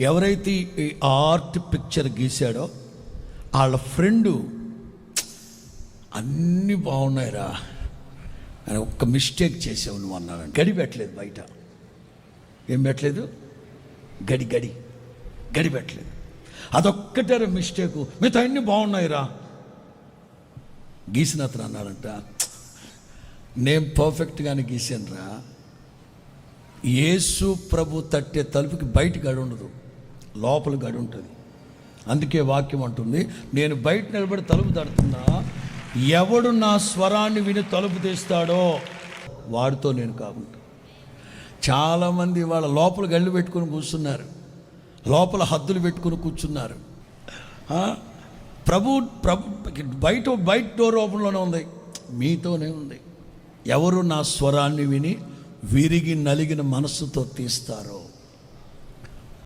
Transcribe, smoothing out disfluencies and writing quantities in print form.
ఎవరైతే ఈ art picture గీశాడో వాళ్ళ ఫ్రెండు అన్నీ బాగున్నాయిరా అని ఒక్క మిస్టేక్ చేసావు నువ్వు అన్నాడు. గడి పెట్టలేదు, బయట ఏం పెట్టలేదు, గడి పెట్టలేదు. అదొక్కటే మిస్టేకు, మిగతా అన్నీ బాగున్నాయిరా. గీసిన అతను అన్నాడంట, నేను పర్ఫెక్ట్గానే గీసానురా. యేసు ప్రభు తట్టే తలుపుకి బయట గడి ఉండదు, లోపల గడి ఉంటుంది. అందుకే వాక్యం అంటుంది, నేను బయట నిలబడి తలుపు తడుతున్నా, ఎవడు నా స్వరాన్ని విని తలుపు తీస్తాడో వాడితో నేను కాకుండా. చాలామంది వాళ్ళ లోపల గళ్ళు పెట్టుకుని కూర్చున్నారు, లోపల హద్దులు పెట్టుకుని కూర్చున్నారు. ప్రభు బయట డోర్ ఓపెన్లోనే ఉంది, మీతోనే ఉంది. ఎవరు నా స్వరాన్ని విని విరిగి నలిగిన మనస్సుతో తీస్తారో